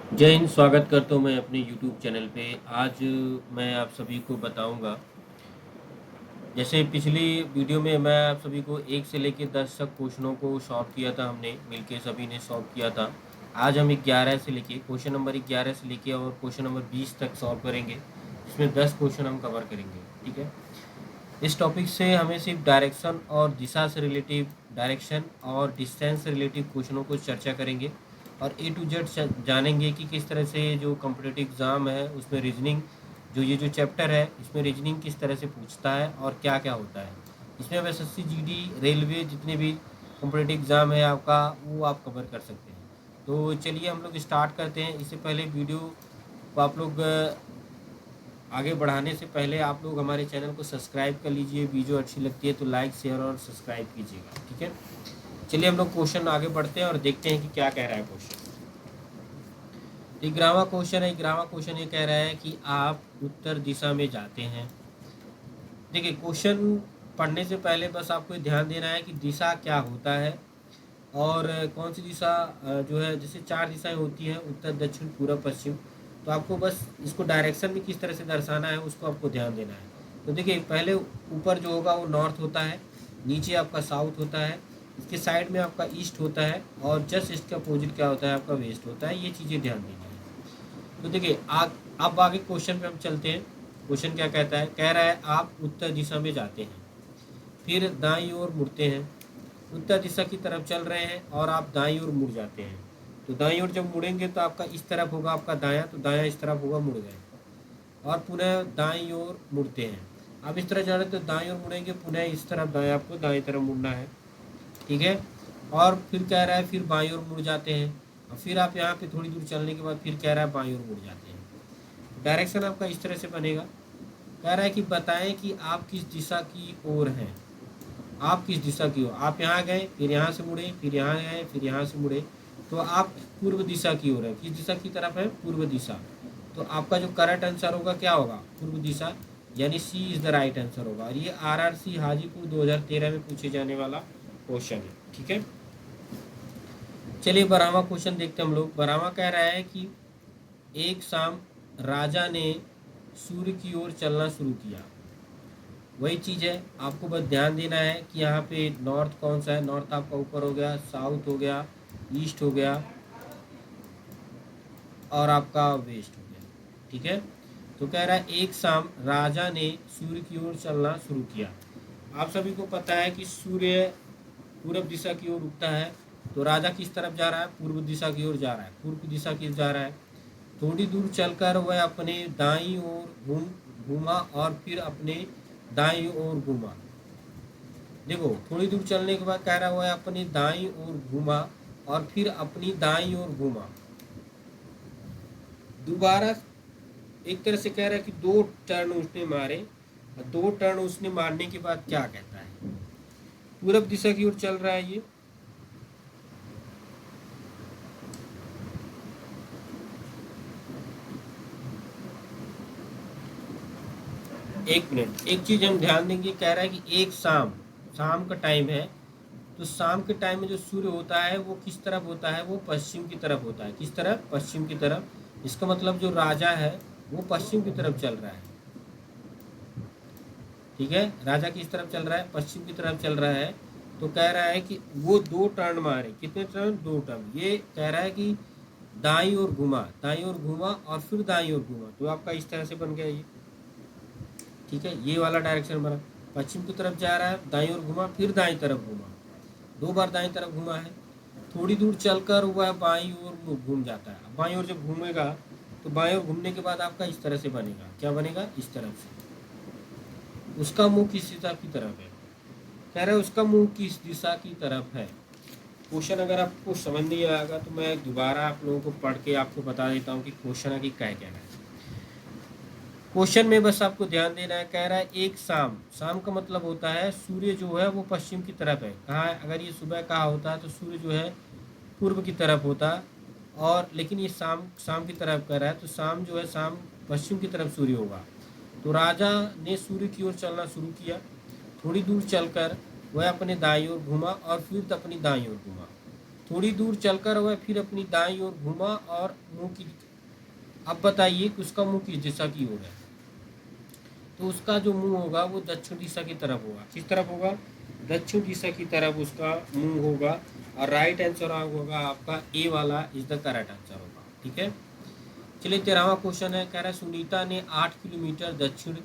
जय हिंद। स्वागत करता हूँ मैं अपने YouTube चैनल पे। आज मैं आप सभी को बताऊंगा, जैसे पिछली वीडियो में मैं आप सभी को 1 से लेकर 10 तक क्वेश्चनों को सॉल्व किया था, हमने मिलके सभी ने सॉल्व किया था। आज हम 11 से लेके क्वेश्चन नंबर 11 से लेके और क्वेश्चन नंबर 20 तक सॉल्व करेंगे। इसमें 10 क्वेश्चन हम कवर करेंगे। ठीक है। इस टॉपिक से हमें सिर्फ डायरेक्शन और दिशा से रिलेटिव, डायरेक्शन और डिस्टेंस से रिलेटिव क्वेश्चनों को चर्चा करेंगे और ए टू जेड जानेंगे कि किस तरह से जो कॉम्पिटिटिव एग्ज़ाम है उसमें रीजनिंग, जो ये जो चैप्टर है इसमें रीजनिंग किस तरह से पूछता है और क्या क्या होता है। इसमें अब एसएससी, जीडी, रेलवे, जितने भी कॉम्पिटिटिव एग्ज़ाम है आपका, वो आप कवर कर सकते हैं। तो चलिए हम लोग स्टार्ट करते हैं। इससे पहले वीडियो को आप लोग आगे बढ़ाने से पहले आप लोग हमारे चैनल को सब्सक्राइब कर लीजिए। वीडियो अच्छी लगती है तो लाइक, शेयर और सब्सक्राइब कीजिएगा। ठीक है। चलिए हम लोग क्वेश्चन आगे बढ़ते हैं और देखते हैं कि क्या कह रहा है क्वेश्चन। 11वां क्वेश्चन है। 11वां क्वेश्चन ये कह रहा है कि आप उत्तर दिशा में जाते हैं। देखिए, क्वेश्चन पढ़ने से पहले बस आपको ये ध्यान देना है कि दिशा क्या होता है और कौन सी दिशा जो है, जैसे 4 दिशाएं होती हैं, उत्तर, दक्षिण, पूर्व, पश्चिम। तो आपको बस इसको डायरेक्शन में किस तरह से दर्शाना है उसको आपको ध्यान देना है। तो देखिए, पहले ऊपर जो होगा वो नॉर्थ होता है, नीचे आपका साउथ होता है, इसके साइड में आपका ईस्ट होता है और जस्ट इसके अपोजिट क्या होता है, आपका वेस्ट होता है। ये चीज़ें ध्यान देनी है। तो देखिए, अब आगे क्वेश्चन पे हम चलते हैं। क्वेश्चन क्या कहता है? कह रहा है आप उत्तर दिशा में जाते हैं, फिर दाईं ओर मुड़ते हैं। उत्तर दिशा की तरफ चल रहे हैं और आप दाईं ओर मुड़ जाते हैं। तो दाईं ओर जब मुड़ेंगे तो आपका इस तरफ होगा आपका दायां, तो दायां इस तरफ होगा, मुड़ गए। और पुनः दाईं ओर मुड़ते हैं। अब इस तरह जा रहे हैं तो दाईं ओर मुड़ेंगे, पुनः इस तरफ दाएं, आपको दाएं तरफ मुड़ना है। ठीक है। और फिर कह रहा है फिर बाईं ओर मुड़ जाते हैं और फिर आप यहाँ पे थोड़ी दूर चलने के बाद फिर कह रहा है बाईं ओर मुड़ जाते हैं। डायरेक्शन आपका इस तरह से बनेगा। कह रहा है कि बताएं कि आप किस दिशा की ओर हैं। आप किस दिशा की ओर, आप यहाँ गए, फिर यहाँ से मुड़े, फिर यहाँ गए, फिर यहाँ से मुड़े, तो आप पूर्व दिशा की ओर है। किस दिशा की तरफ है? पूर्व दिशा। तो आपका जो करेक्ट आंसर होगा क्या होगा? पूर्व दिशा, यानी सी इज द राइट आंसर होगा। और ये आरआरसी हाजीपुर 2013 में पूछे जाने वाला क्वेश्चन है। ठीक है। चलिए 12वां क्वेश्चन देखते हैं हम लोग। 12वां कह रहा है कि एक शाम राजा ने सूर्य की ओर चलना शुरू किया। वही चीज़ है, आपको बस ध्यान देना है कि यहाँ पे नॉर्थ कौन सा है। नॉर्थ आपका ऊपर हो गया, साउथ हो गया, ईस्ट हो गया और आपका वेस्ट हो गया। ठीक है। तो कह रहा है एक शाम राजा ने सूर्य की ओर चलना शुरू किया। आप सभी को पता है कि सूर्य पूर्व दिशा की ओर उगता है। तो राजा किस तरफ जा रहा है? पूर्व दिशा की ओर जा रहा है। पूर्व दिशा की ओर जा रहा है। थोड़ी दूर चलकर वह अपने दाईं ओर घूमा और फिर अपने दाईं ओर घूमा। देखो, थोड़ी दूर चलने के बाद कह रहा है वह अपनी दाईं ओर घूमा और फिर अपनी दाईं ओर घूमा। दोबारा एक तरह से कह रहा है कि 2 टर्न उसने मारे। और 2 टर्न उसने मारने के बाद क्या कहता है? पूरब दिशा की ओर चल रहा है ये। एक मिनट, एक चीज हम ध्यान देंगे। कह रहा है कि एक शाम, शाम का टाइम है। तो शाम के टाइम में जो सूर्य होता है वो किस तरफ होता है? वो पश्चिम की तरफ होता है। किस तरफ? पश्चिम की तरफ। इसका मतलब जो राजा है वो पश्चिम की तरफ चल रहा है। ठीक है। राजा किस तरफ चल रहा है? पश्चिम की तरफ चल रहा है। तो कह रहा है कि वो 2 टर्न मारे। कितने टर्न? 2 टर्न। ये कह रहा है कि दाईं ओर घूमा, दाईं ओर घूमा और फिर दाईं ओर घूमा। तो आपका इस तरह से बन गया ये। ठीक है। ये वाला डायरेक्शन बना। पश्चिम की तरफ जा रहा है, दाईं ओर घूमा, फिर दाईं तरफ घूमा। 2 बार दाईं तरफ घूमा है। थोड़ी दूर चलकर वह बाईं ओर घूम जाता है। बाईं ओर जब घूमेगा तो बाईं ओर घूमने के बाद आपका इस तरह से बनेगा। क्या बनेगा? इस तरफ से। उसका मुंह किस दिशा की तरफ है? कह रहे हैं उसका मुंह किस दिशा की तरफ है। क्वेश्चन अगर आपको समझ नहीं आएगा तो मैं दोबारा आप लोगों को पढ़ के आपको बता देता हूँ कि क्वेश्चन आगे क्या क्या है। क्वेश्चन में बस आपको ध्यान देना है। कह रहा है एक शाम, शाम का मतलब होता है सूर्य जो है वो पश्चिम की तरफ है। कहाँ है? अगर ये सुबह कहा होता है तो सूर्य जो है पूर्व की तरफ होता। और लेकिन ये शाम, शाम की तरफ कर रहा है तो शाम जो है, शाम पश्चिम की तरफ सूर्य होगा। तो राजा ने सूर्य की ओर चलना शुरू किया। थोड़ी दूर चलकर वह अपने दाईं ओर घूमा और फिर अपनी दाईं ओर घूमा। थोड़ी दूर चलकर वह फिर अपनी दाईं ओर घूमा और मुंह की, अब बताइए कि उसका मुंह किस दिशा की ओर है। तो उसका जो मुंह होगा वो दक्षिण दिशा की तरफ होगा। किस तरफ होगा? दक्षिण दिशा की तरफ उसका मुंह होगा। और राइट आंसर होगा आपका ए वाला इज द करेक्ट आंसर होगा। ठीक है, चलिए 13वां क्वेश्चन है। कह रहा है सुनीता ने 8 किलोमीटर दक्षिण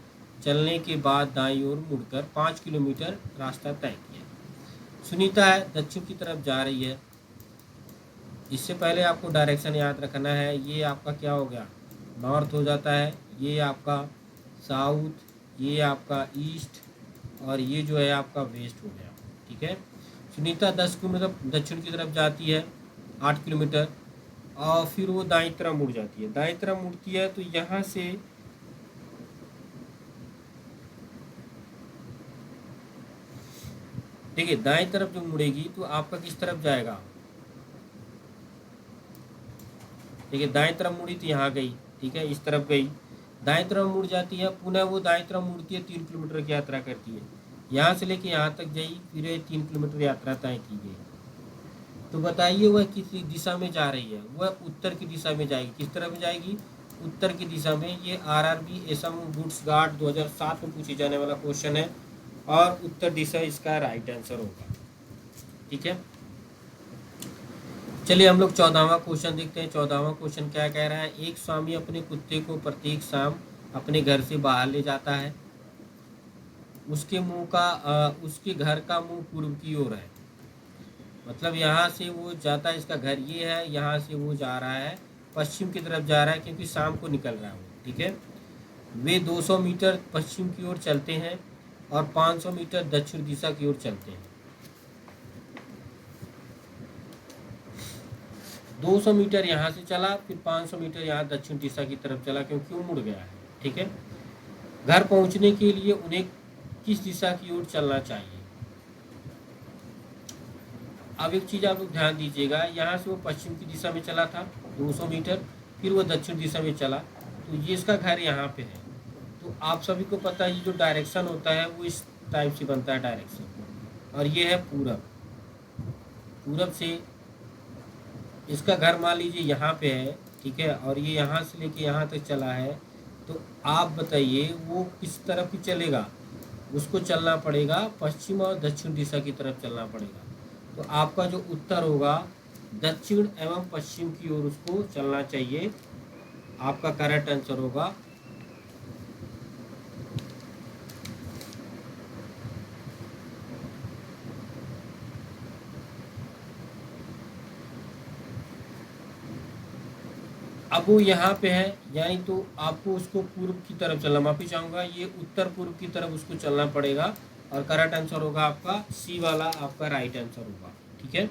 चलने के बाद दाईं ओर मुड़कर 5 किलोमीटर रास्ता तय किया। सुनीता है दक्षिण की तरफ जा रही है। इससे पहले आपको डायरेक्शन याद रखना है। ये आपका क्या हो गया? नॉर्थ हो जाता है, ये आपका साउथ, ये आपका ईस्ट, और ये जो है आपका वेस्ट हो गया। ठीक है, सुनीता 10 किलोमीटर दक्षिण की तरफ जाती है, 8 किलोमीटर, और फिर वो दाईं तरफ मुड़ जाती है। दाईं तरफ मुड़ती है तो यहाँ से देखिए दाईं तरफ जो मुड़ेगी तो आपका किस तरफ जाएगा? देखिए दाईं तरफ मुड़ी तो यहाँ गई, ठीक है, इस तरफ गई, दाईं तरफ मुड़ जाती है, पुनः वो दाईं तरफ मुड़ती है, 3 किलोमीटर की यात्रा करती है। यहाँ से लेके यहाँ तक गई, फिर 3 किलोमीटर यात्रा तय की गई। तो बताइए वह किस दिशा में जा रही है? वह उत्तर की दिशा में जाएगी। किस तरफ जाएगी? उत्तर की दिशा में। ये आरआरबी असम गुड्स गार्ड 2007 में पूछे जाने वाला क्वेश्चन है, और उत्तर दिशा इसका राइट आंसर होगा। ठीक है, चलिए हम लोग 14वां क्वेश्चन देखते हैं। 14वां क्वेश्चन क्या कह रहा है? एक स्वामी अपने कुत्ते को प्रत्येक शाम अपने घर से बाहर ले जाता है। उसके घर का मुंह पूर्व की ओर है। मतलब यहाँ से वो जाता है, इसका घर ये है, यहाँ से वो जा रहा है पश्चिम की तरफ जा रहा है, क्योंकि शाम को निकल रहा है वो। ठीक है, वे 200 मीटर पश्चिम की ओर चलते हैं और 500 मीटर दक्षिण दिशा की ओर चलते हैं। 200 मीटर यहाँ से चला, फिर 500 मीटर यहाँ दक्षिण दिशा की तरफ चला, क्योंकि वो मुड़ गया है। ठीक है, घर पहुँचने के लिए उन्हें किस दिशा की ओर चलना चाहिए? अब एक चीज़ आप लोग ध्यान दीजिएगा, यहाँ से वो पश्चिम की दिशा में चला था 200 मीटर, फिर वो दक्षिण दिशा में चला, तो ये इसका घर यहाँ पे है। तो आप सभी को पता है ये जो डायरेक्शन होता है वो इस टाइप से बनता है डायरेक्शन, और ये है पूरब। पूरब से इसका घर मान लीजिए यहाँ पे है, ठीक है, और ये यहाँ से लेके यहाँ तक चला है। तो आप बताइए वो किस तरफ ही चलेगा? उसको चलना पड़ेगा पश्चिम और दक्षिण दिशा की तरफ चलना पड़ेगा। तो आपका जो उत्तर होगा दक्षिण एवं पश्चिम की ओर उसको चलना चाहिए। आपका करेक्ट आंसर होगा अब वो यहाँ पे है, यानी तो आपको उसको पूर्व की तरफ चलना, माफी चाहूँगा, ये उत्तर पूर्व की तरफ उसको चलना पड़ेगा, और करेक्ट आंसर होगा आपका सी वाला, आपका राइट आंसर होगा। ठीक है,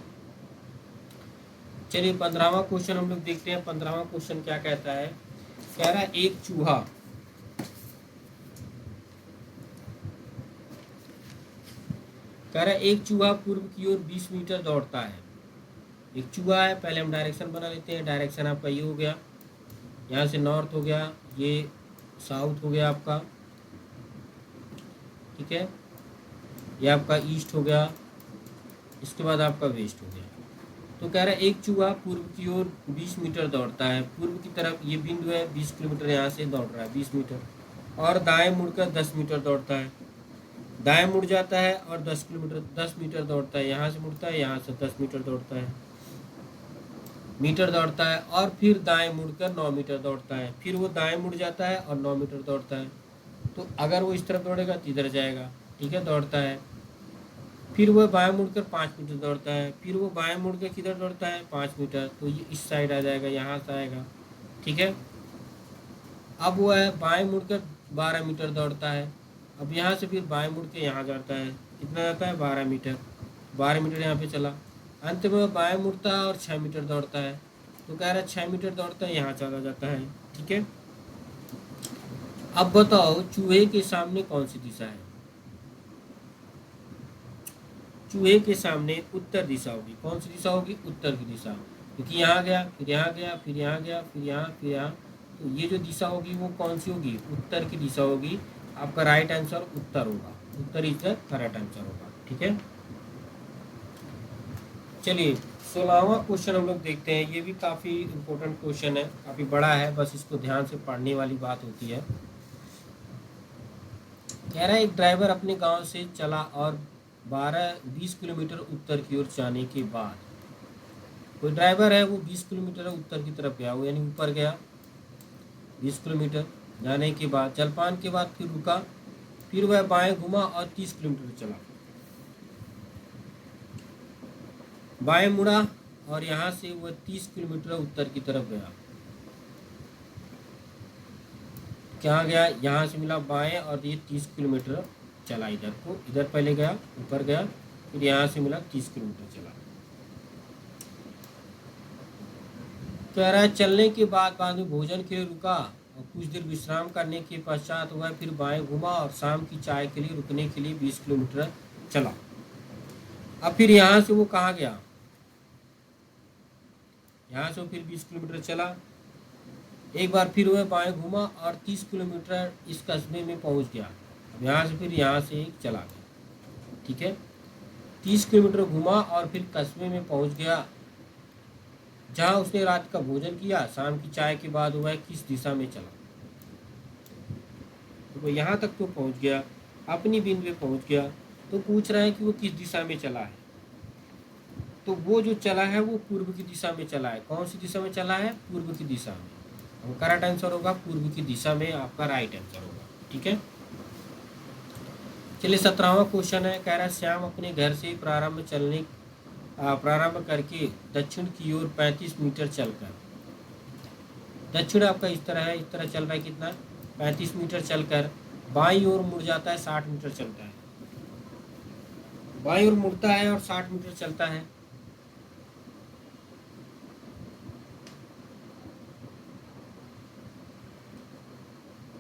चलिए 15वां क्वेश्चन हम लोग देखते हैं। 15वां क्वेश्चन क्या कहता है? कह रहा है एक चूहा, कह रहा है एक चूहा पूर्व की ओर 20 मीटर दौड़ता है। एक चूहा है, पहले हम डायरेक्शन बना लेते हैं। डायरेक्शन आपका ये हो गया, यहाँ से नॉर्थ हो गया, ये साउथ हो गया आपका, ठीक है, ये आपका ईस्ट हो गया, इसके बाद आपका वेस्ट हो गया। तो कह रहा है एक चूहा पूर्व की ओर 20 मीटर दौड़ता है। पूर्व की तरफ ये बिंदु है, 20 किलोमीटर यहाँ से दौड़ रहा है, 20 मीटर, और दाएं मुड़कर 10 मीटर दौड़ता है। दाएं मुड़ जाता है और 10 मीटर दौड़ता है, यहाँ से मुड़ता है, यहाँ से 10 मीटर दौड़ता है, मीटर दौड़ता है, और फिर दाएं मुड़कर 9 मीटर दौड़ता है। फिर वो दाएं मुड़ जाता है और 9 मीटर दौड़ता है। तो अगर वो इस तरफ दौड़ेगा तो इधर जाएगा, ठीक है, दौड़ता है। फिर वो बाएं मुड़कर 5 मीटर दौड़ता है, फिर वो बाएं मुड़कर किधर दौड़ता है? 5 मीटर, तो ये इस साइड आ जाएगा, यहाँ से आएगा। ठीक है, अब वो है बाएं मुड़कर 12 मीटर दौड़ता है। अब यहाँ से फिर बाएं मुड़ के यहाँ जाता है, कितना जाता है? 12 मीटर, 12 मीटर यहाँ पे चला। अंत में वो बाएं मुड़ता है और 6 मीटर दौड़ता है। तो कह रहा है 6 मीटर दौड़ता है, यहाँ चला जाता है। ठीक है, अब बताओ चूहे के सामने कौन सी दिशा है? चूहे के सामने उत्तर दिशा होगी। कौन सी दिशा होगी? उत्तर की दिशा, क्योंकि यहाँ गया, फिर यहाँ गया, फिर यहाँ गया, फिर यहाँ, फिर यहाँ। तो ये जो दिशा होगी वो कौन सी होगी? उत्तर की दिशा होगी। आपका राइट आंसर उत्तर होगा, उत्तर इज द करेक्ट आंसर होगा। ठीक है, चलिए 16वां क्वेश्चन हम लोग देखते हैं। ये भी काफ़ी इम्पोर्टेंट क्वेश्चन है, काफ़ी बड़ा है, बस इसको ध्यान से पढ़ने वाली बात होती है। कह रहा है एक ड्राइवर अपने गांव से चला और 12-20 किलोमीटर उत्तर की ओर जाने के बाद, कोई ड्राइवर है वो 20 किलोमीटर उत्तर की तरफ गया, वो यानी ऊपर गया 20 किलोमीटर जाने के बाद, जलपान के बाद फिर रुका, फिर वह बाएं घुमा और 30 किलोमीटर चला, बाएं मुड़ा और यहाँ से वह 30 किलोमीटर उत्तर की तरफ गया। कहाँ गया? यहाँ से मिला बाएं और ये 30 किलोमीटर चला, इधर को, इधर पहले गया, ऊपर गया, फिर यहाँ से मिला 30 किलोमीटर चला। कह रहा है चलने के बाद में भोजन के लिए रुका और कुछ देर विश्राम करने के पश्चात वह फिर बाएं घुमा और शाम की चाय के लिए रुकने के लिए 20 किलोमीटर चला। अब फिर यहाँ से वो कहाँ गया? यहाँ से वो फिर 20 किलोमीटर चला, एक बार फिर वह बाएं घुमा और 30 किलोमीटर इस कस्बे में पहुँच गया। अब यहाँ से फिर यहाँ से एक चला गया, ठीक है। 30 किलोमीटर घुमा और फिर कस्बे में पहुँच गया, जहाँ उसने रात का भोजन किया। शाम की चाय के बाद वह किस दिशा में चला? तो वो यहाँ तक तो पहुँच गया, अपनी बिंदु पे पहुँच गया, तो पूछ रहा है कि वो किस दिशा में चला है। तो वो जो चला है वो पूर्व की दिशा में चला है। कौन सी दिशा में चला है? पूर्व की दिशा में। अब करेक्ट आंसर होगा पूर्व की दिशा में, आपका राइट आंसर होगा, ठीक है। चलिए 17वां क्वेश्चन है। कह रहा है श्याम अपने घर से प्रारंभ करके दक्षिण की ओर 35 मीटर चलकर, दक्षिण आपका इस तरह है, इस तरह चल रहा है, कितना? 35 मीटर चलकर बाईं ओर मुड़ जाता है, 60 मीटर चलता है। बाईं ओर मुड़ता है और 60 मीटर चलता है।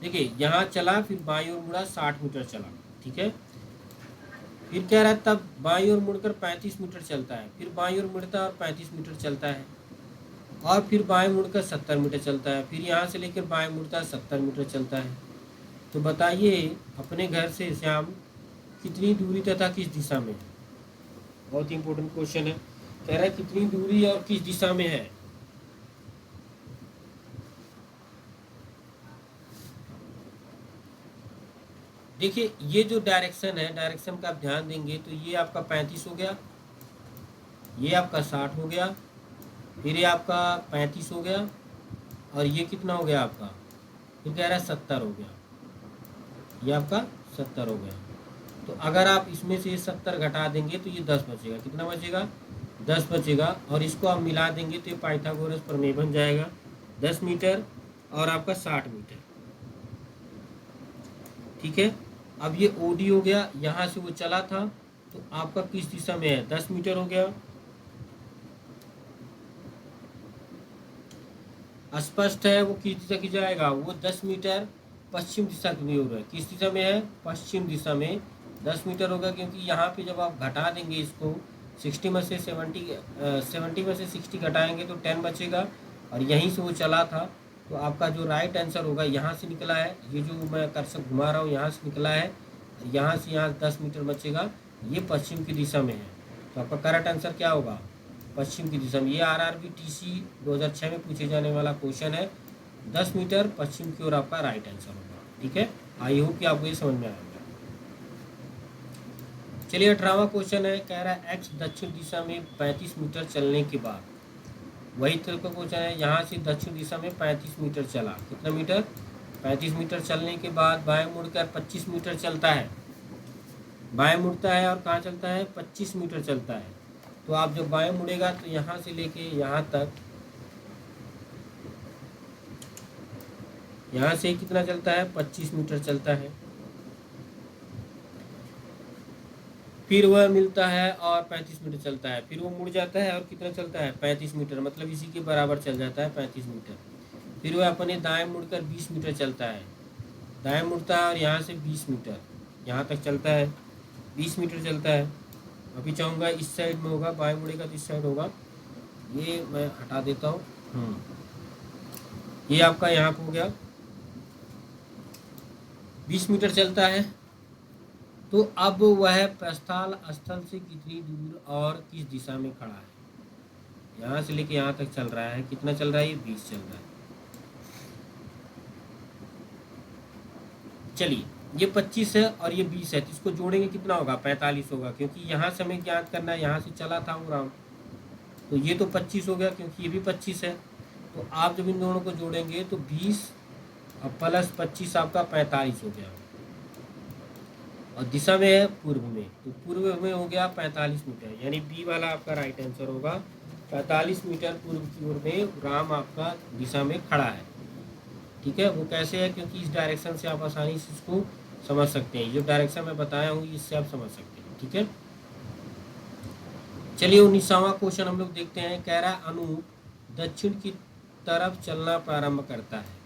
देखिए यहाँ चला, फिर बाईं ओर मुड़ा, 60 मीटर चला, ठीक है। फिर कह रहा है तब बाईं ओर मुड़कर 35 मीटर चलता है, फिर बाईं ओर मुड़ता है और 35 मीटर चलता है, और फिर बाएं मुड़कर 70 मीटर चलता है, फिर यहाँ से लेकर बाएं मुड़ता है, 70 मीटर चलता है। तो बताइए अपने घर से श्याम कितनी दूरी तथा किस दिशा में है? बहुत ही इंपॉर्टेंट क्वेश्चन है। कह रहा है कितनी दूरी और किस दिशा में है। देखिए ये जो डायरेक्शन है, डायरेक्शन का आप ध्यान देंगे तो ये आपका 35 हो गया, ये आपका 60 हो गया, फिर ये आपका 35 हो गया, और ये कितना हो गया आपका? फिर कह रहा है 70 हो गया, ये आपका 70 हो गया। तो अगर आप इसमें से 70 घटा देंगे तो ये 10 बचेगा। कितना बचेगा? 10 बचेगा, और इसको आप मिला देंगे तो ये पाइथागोरस प्रमेय बन जाएगा। 10 मीटर और आपका 60 मीटर, ठीक है। अब ये ओडी हो गया, यहाँ से वो चला था, तो आपका किस दिशा में है? 10 मीटर हो गया। स्पष्ट है वो किस दिशा की जाएगा? वो 10 मीटर पश्चिम दिशा की ओर है। किस दिशा में है? पश्चिम दिशा में 10 मीटर होगा, क्योंकि यहाँ पे जब आप घटा देंगे इसको 60 में से 70 में से 60 घटाएंगे तो 10 बचेगा, और यहीं से वो चला था। तो आपका जो राइट आंसर होगा यहाँ से निकला है, ये जो मैं कर्सर घुमा रहा हूँ यहाँ से निकला है, यहाँ से यहाँ 10 मीटर बचेगा, ये पश्चिम की दिशा में है। तो आपका करेक्ट आंसर क्या होगा? पश्चिम की दिशा में। ये आरआरबी टीसी 2006 में पूछे जाने वाला क्वेश्चन है। 10 मीटर पश्चिम की ओर आपका राइट आंसर होगा, ठीक है। आई होप कि आपको ये समझ में आएगा। चलिए 18वां क्वेश्चन है। कह रहा है एक्स दक्षिण दिशा में 35 मीटर चलने के बाद, वही तरह का क्वेश्चन है, यहाँ से दक्षिण दिशा में 35 मीटर चला। कितना मीटर? 35 मीटर चलने के बाद बाएं मुड़कर 25 मीटर चलता है, बाएं मुड़ता है और कहाँ चलता है? 25 मीटर चलता है। तो आप जब बाएं मुड़ेगा तो यहाँ से लेके यहाँ तक, यहाँ से कितना चलता है? 25 मीटर चलता है। फिर वह मिलता है और 35 मीटर चलता है, फिर वो मुड़ जाता है और कितना चलता है? 35 मीटर, मतलब इसी के बराबर चल जाता है 35 मीटर। फिर वह अपने दाएं मुड़कर 20 मीटर चलता है, दाएं मुड़ता है और यहाँ से 20 मीटर यहाँ तक चलता है, 20 मीटर चलता है। अभी चाहूँगा इस साइड में होगा, बाएं मुड़ेगा तो इस साइड होगा, ये मैं हटा देता हूँ। ये आपका यहाँ पर हो गया, 20 मीटर चलता है। तो अब वह प्रस्थान स्थल से कितनी दूर और किस दिशा में खड़ा है? यहाँ से लेके यहाँ तक चल रहा है, कितना चल रहा है, ये 20 चल रहा है। चलिए ये 25 है और ये 20 है, तो इसको जोड़ेंगे कितना होगा, 45 होगा, क्योंकि यहाँ से हमें ज्ञात करना है, यहाँ से चला था वो राउंड, तो ये तो 25 हो गया क्योंकि ये भी 25 है। तो आप जब इन दोनों को जोड़ेंगे तो 20 और प्लस 25 आपका 45 हो गया, और दिशा में है पूर्व में, तो पूर्व में हो गया 45 मीटर, यानी बी वाला आपका राइट आंसर होगा। 45 मीटर पूर्व की ओर में राम आपका दिशा में खड़ा है। ठीक है, वो कैसे है, क्योंकि इस डायरेक्शन से आप आसानी से इसको समझ सकते हैं, जो डायरेक्शन मैं बताया हूँ इससे आप समझ सकते हैं। ठीक है, चलिए 19वां क्वेश्चन हम लोग देखते हैं। कह रहा है अनूप दक्षिण की तरफ चलना प्रारंभ करता है,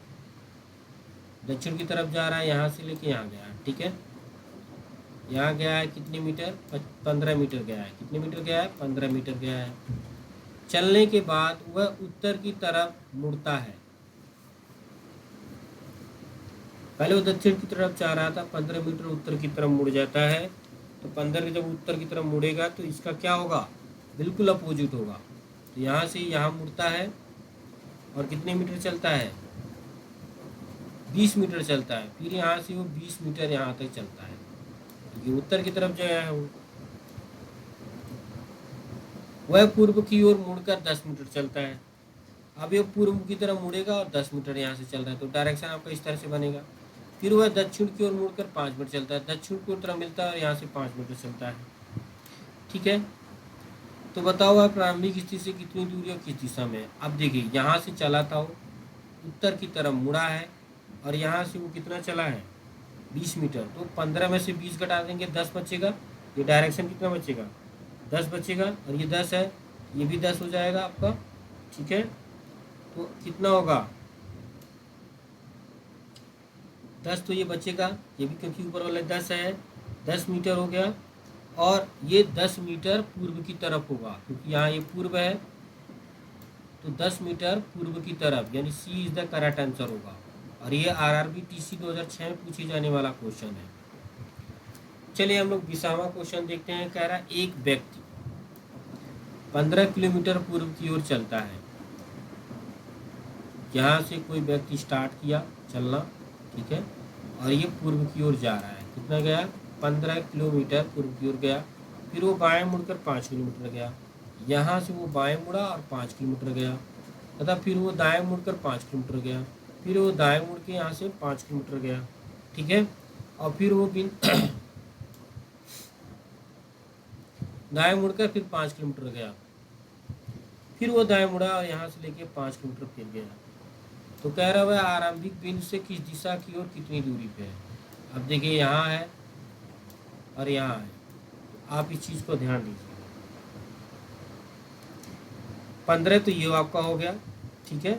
दक्षिण की तरफ जा रहा है, यहाँ से लेके यहाँ गया। ठीक है, यहाँ गया है कितने मीटर, 15 मीटर गया है, कितने मीटर गया है, 15 मीटर गया है। चलने के बाद वह उत्तर की तरफ मुड़ता है, पहले वो दक्षिण की तरफ जा रहा था, 15 मीटर उत्तर की तरफ मुड़ जाता है, तो 15 जब उत्तर की तरफ मुड़ेगा तो इसका क्या होगा, बिल्कुल अपोजिट होगा। तो यहाँ से यहाँ मुड़ता है और कितने मीटर चलता है, 20 मीटर चलता है, फिर यहाँ से वो 20 मीटर यहाँ तक चलता है, ये उत्तर की तरफ जो है वो। वह पूर्व की ओर मुड़कर 10 मीटर चलता है, अब ये पूर्व की तरफ मुड़ेगा और 10 मीटर यहाँ से चल रहा है, तो डायरेक्शन आपका इस तरह से बनेगा। फिर वह दक्षिण की ओर मुड़कर 5 मीटर चलता है, दक्षिण की तरफ मिलता है और यहाँ से 5 मीटर चलता है। ठीक है, तो बताओ वह प्रारंभिक स्थिति से कितनी दूरी और किस दिशा में है। अब देखिए यहाँ से चला था वो, उत्तर की तरफ मुड़ा है, और यहाँ से वो कितना चला है, 20 मीटर, तो 15 में से 20 घटा देंगे, 10 बचेगा, ये डायरेक्शन कितना बचेगा, 10 बचेगा, और ये 10 है, ये भी 10 हो जाएगा आपका। ठीक है, तो कितना होगा, 10 तो ये बचेगा, ये भी क्योंकि ऊपर वाला 10 है, 10 मीटर हो गया, और ये 10 मीटर पूर्व की तरफ होगा, क्योंकि यहाँ ये पूर्व है, तो 10 मीटर पूर्व की तरफ, यानी सी इज द करेक्ट आंसर होगा। और ये आरआरबी टीसी 2006 में पूछे जाने वाला क्वेश्चन है। चलिए हम लोग 20वां क्वेश्चन देखते हैं। कह रहा है एक व्यक्ति 15 किलोमीटर पूर्व की ओर चलता है, यहाँ से कोई व्यक्ति स्टार्ट किया चलना, ठीक है, और ये पूर्व की ओर जा रहा है, कितना गया, 15 किलोमीटर पूर्व की ओर गया, फिर वो बाएं मुड़कर 5 किलोमीटर गया, यहाँ से वो बाएं मुड़ा और 5 किलोमीटर गया, तथा फिर वो दाएं मुड़कर 5 किलोमीटर गया, फिर वो दाएं मुड़ के यहाँ से 5 किलोमीटर गया। ठीक है, और फिर वो दाएं मुड़कर फिर 5 किलोमीटर गया, फिर वो दाएं मुड़ा और यहाँ से लेके 5 किलोमीटर फिर गया। तो कह रहा है आरंभिक बिंदु से किस दिशा की ओर कितनी दूरी पे है। अब देखिए यहाँ है और यहाँ है, तो आप इस चीज़ को ध्यान दीजिए। 15 तो ये आपका हो गया, ठीक है,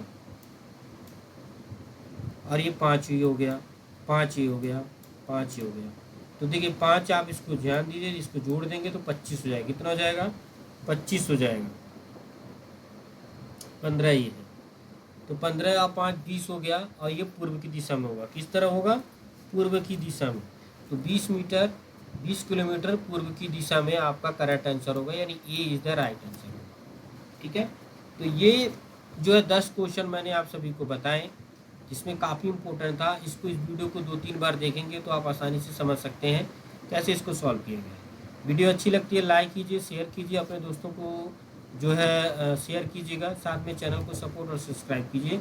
और ये 5 ही हो गया, 5 ही हो गया, 5 ही हो गया। तो देखिए 5 आप इसको ध्यान दीजिए, इसको जोड़ देंगे तो 25 हो जाएगा, कितना हो जाएगा, 25 हो जाएगा, 15 ही है, तो 15 और 5 20 हो गया, और ये पूर्व की दिशा में होगा, किस तरह होगा, पूर्व की दिशा में, तो 20 मीटर 20 किलोमीटर पूर्व की दिशा में आपका करेक्ट आंसर होगा, यानी ए इज द राइट आंसर होगा। ठीक है, तो ये जो है 10 क्वेश्चन मैंने आप सभी को बताएं, जिसमें काफ़ी इंपॉर्टेंट था। इसको इस वीडियो को 2-3 बार देखेंगे तो आप आसानी से समझ सकते हैं कैसे इसको सॉल्व किया गया। वीडियो अच्छी लगती है लाइक कीजिए, शेयर कीजिए, अपने दोस्तों को जो है शेयर कीजिएगा, साथ में चैनल को सपोर्ट और सब्सक्राइब कीजिए।